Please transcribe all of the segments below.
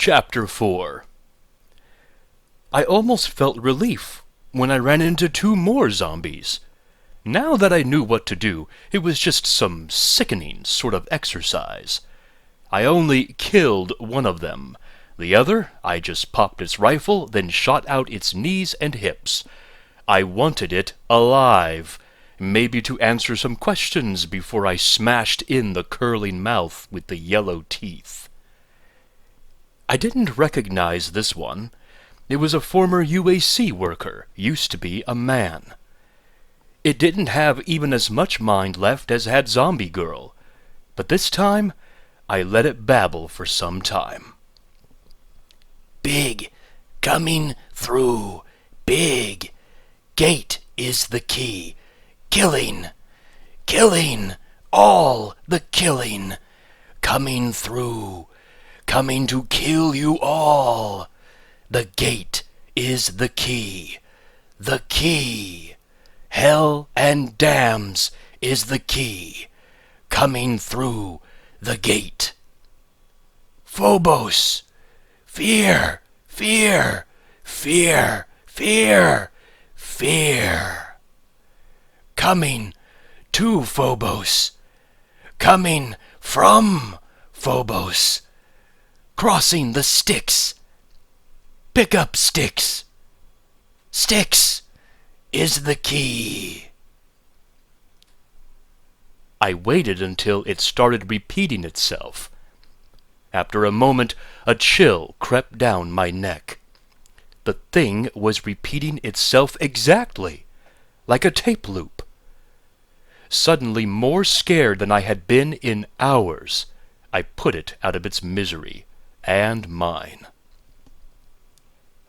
Chapter 4. I almost felt relief when I ran into 2 more zombies. Now that I knew what to do, it was just some sickening sort of exercise. I only killed one of them. The other, I just popped its rifle, then shot out its knees and hips. I wanted it alive, maybe to answer some questions before I smashed in the curling mouth with the yellow teeth. I didn't recognize this one. It was a former UAC worker, used to be a man. It didn't have even as much mind left as had Zombie Girl, but this time I let it babble for some time. Big, coming through, big. Gate is the key. Killing, all the killing. Coming through, coming to kill you all. The gate is the key. The key. Hell and damns is the key. Coming through the gate. Phobos. Fear, fear, fear, fear, fear. Coming to Phobos. Coming from Phobos. Crossing the sticks. Pick up sticks. Sticks is the key. I waited until it started repeating itself. After a moment, a chill crept down my neck. The thing was repeating itself exactly, like a tape loop. Suddenly more scared than I had been in hours, I put it out of its misery, and mine.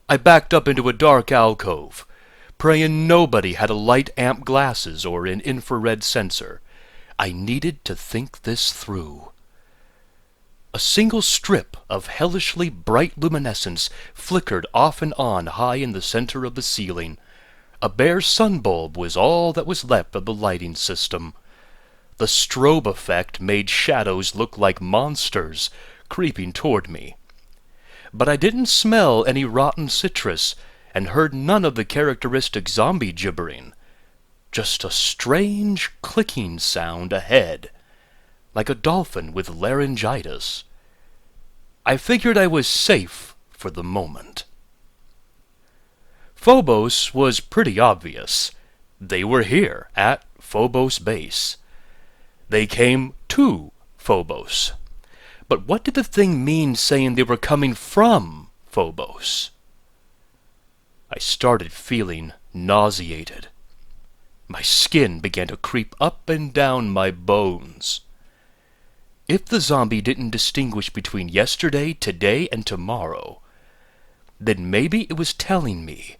I backed up into a dark alcove, praying nobody had a light amp glasses or an infrared sensor. I needed to think this through. A single strip of hellishly bright luminescence flickered off and on high in the center of the ceiling. A bare sun bulb was all that was left of the lighting system. The strobe effect made shadows look like monsters creeping toward me. But I didn't smell any rotten citrus and heard none of the characteristic zombie gibbering. Just a strange clicking sound ahead, like a dolphin with laryngitis. I figured I was safe for the moment. Phobos was pretty obvious. They were here, at Phobos Base. They came to Phobos. But what did the thing mean saying they were coming from Phobos? I started feeling nauseated. My skin began to creep up and down my bones. If the zombie didn't distinguish between yesterday, today, and tomorrow, then maybe it was telling me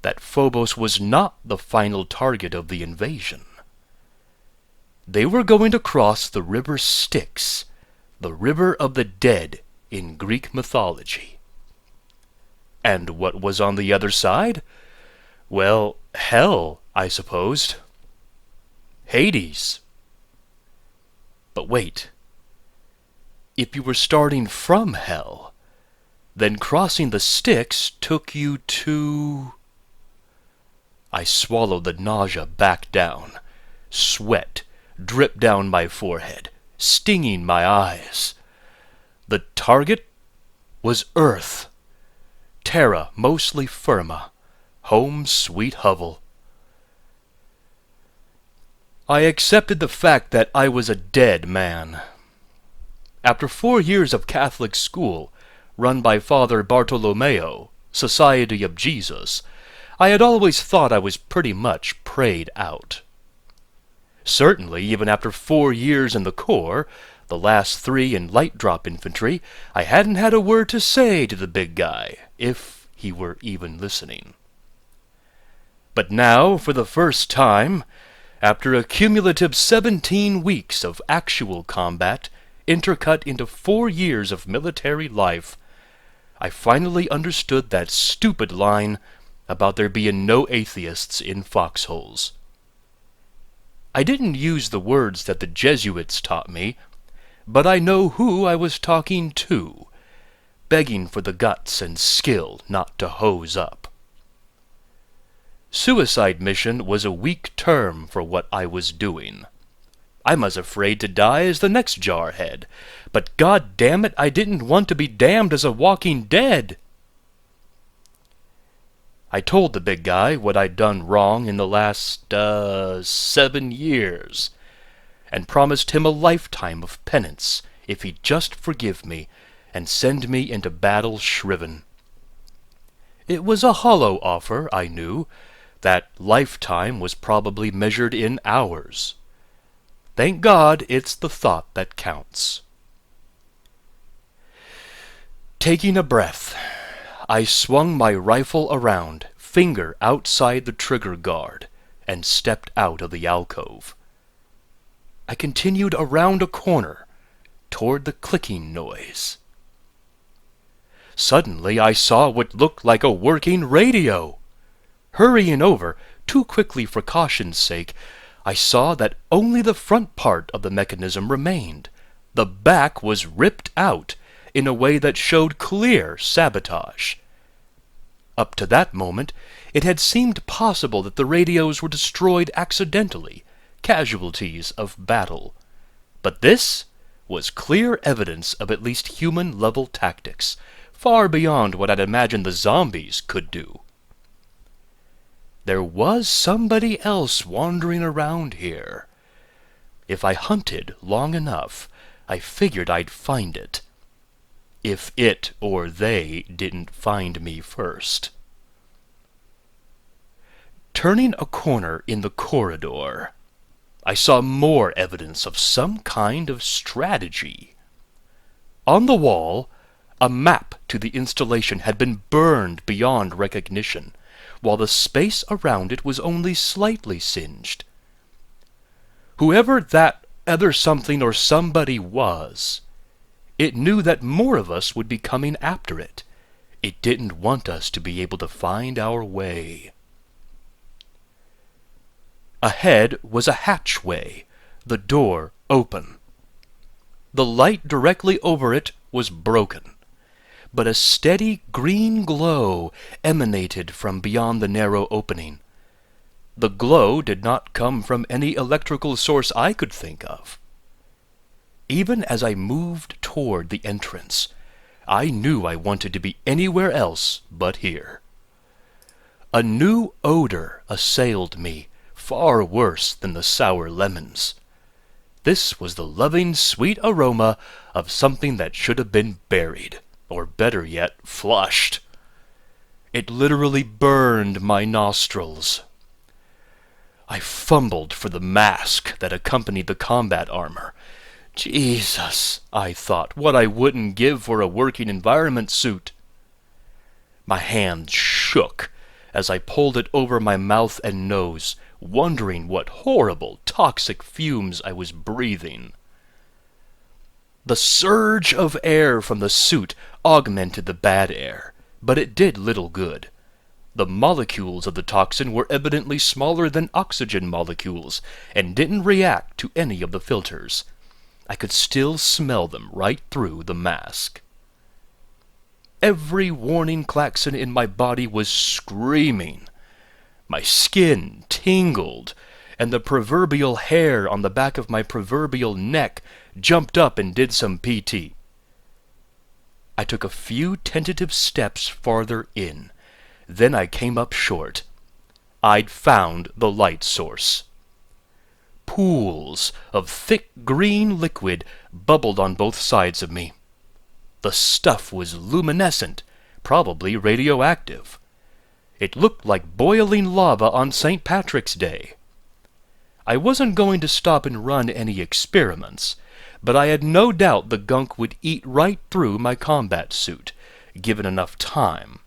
that Phobos was not the final target of the invasion. They were going to cross the river Styx, the river of the dead in Greek mythology. And what was on the other side? Well, hell, I supposed. Hades. But wait. If you were starting from hell, then crossing the Styx took you to... I swallowed the nausea back down. Sweat dripped down my forehead, stinging my eyes. The target was Earth. Terra mostly firma. Home sweet hovel. I accepted the fact that I was a dead man. After 4 years of Catholic school, run by Father Bartolomeo, Society of Jesus, I had always thought I was pretty much prayed out. Certainly, even after 4 years in the Corps, the last 3 in light drop infantry, I hadn't had a word to say to the big guy, if he were even listening. But now, for the first time, after a cumulative 17 weeks of actual combat, intercut into 4 years of military life, I finally understood that stupid line about there being no atheists in foxholes. I didn't use the words that the Jesuits taught me, but I know who I was talking to. begging for the guts and skill not to hose up. Suicide mission was a weak term for what I was doing. I'm as afraid to die as the next jarhead, but god damn it, I didn't want to be damned as a walking dead. I told the big guy what I'd done wrong in the last, 7 years, and promised him a lifetime of penance if he'd just forgive me and send me into battle shriven. It was a hollow offer, I knew. That lifetime was probably measured in hours. Thank God it's the thought that counts. Taking a breath, I swung my rifle around, finger outside the trigger guard, and stepped out of the alcove. I continued around a corner, toward the clicking noise. Suddenly I saw what looked like a working radio. Hurrying over, too quickly for caution's sake, I saw that only the front part of the mechanism remained. The back was ripped out in a way that showed clear sabotage. Up to that moment, it had seemed possible that the radios were destroyed accidentally, casualties of battle. But this was clear evidence of at least human-level tactics, far beyond what I'd imagined the zombies could do. There was somebody else wandering around here. If I hunted long enough, I figured I'd find it. If it or they didn't find me first. Turning a corner in the corridor, I saw more evidence of some kind of strategy. On the wall, a map to the installation had been burned beyond recognition, while the space around it was only slightly singed. Whoever that other something or somebody was, it knew that more of us would be coming after it. It didn't want us to be able to find our way. Ahead was a hatchway, the door open. The light directly over it was broken, but a steady green glow emanated from beyond the narrow opening. The glow did not come from any electrical source I could think of. Even as I moved toward the entrance, I knew I wanted to be anywhere else but here. A new odor assailed me, far worse than the sour lemons. This was the loving, sweet aroma of something that should have been buried, or better yet, flushed. It literally burned my nostrils. I fumbled for the mask that accompanied the combat armor. Jesus, I thought, what I wouldn't give for a working environment suit. My hand shook as I pulled it over my mouth and nose, wondering what horrible, toxic fumes I was breathing. The surge of air from the suit augmented the bad air, but it did little good. The molecules of the toxin were evidently smaller than oxygen molecules and didn't react to any of the filters. I could still smell them right through the mask. Every warning klaxon in my body was screaming. My skin tingled, and the proverbial hair on the back of my proverbial neck jumped up and did some PT. I took a few tentative steps farther in. Then I came up short. I'd found the light source. Pools of thick green liquid bubbled on both sides of me. The stuff was luminescent, probably radioactive. It looked like boiling lava on St. Patrick's Day. I wasn't going to stop and run any experiments, but I had no doubt the gunk would eat right through my combat suit, given enough time.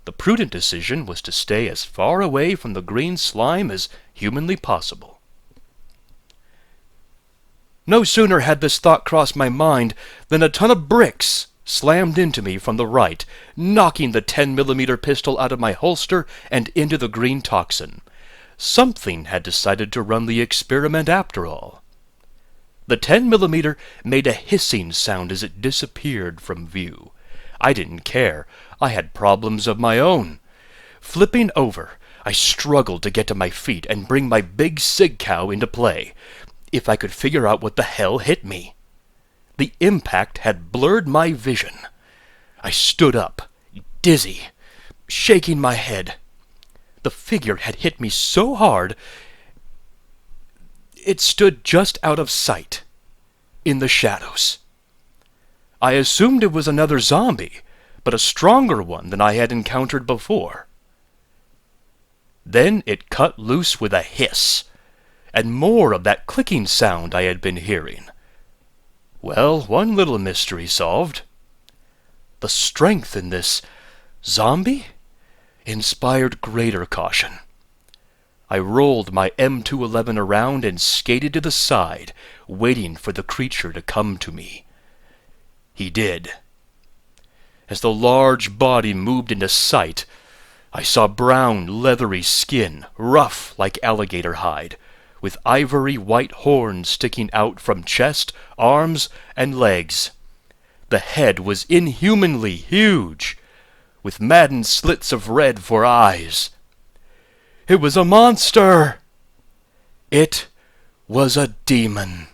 The prudent decision was to stay as far away from the green slime as humanly possible. No sooner had this thought crossed my mind than a ton of bricks slammed into me from the right, knocking the 10mm pistol out of my holster and into the green toxin. Something had decided to run the experiment after all. The 10mm made a hissing sound as it disappeared from view. I didn't care. I had problems of my own. Flipping over, I struggled to get to my feet and bring my big sig cow into play, if I could figure out what the hell hit me. The impact had blurred my vision. I stood up, dizzy, shaking my head. The figure had hit me so hard, it stood just out of sight, in the shadows. I assumed it was another zombie, but a stronger one than I had encountered before. Then it cut loose with a hiss, and more of that clicking sound I had been hearing. Well, one little mystery solved. The strength in this zombie inspired greater caution. I rolled my M211 around and skated to the side, waiting for the creature to come to me. He did. As the large body moved into sight, I saw brown, leathery skin, rough like alligator hide, with ivory white horns sticking out from chest, arms, and legs. The head was inhumanly huge, with maddened slits of red for eyes. It was a monster! It was a demon.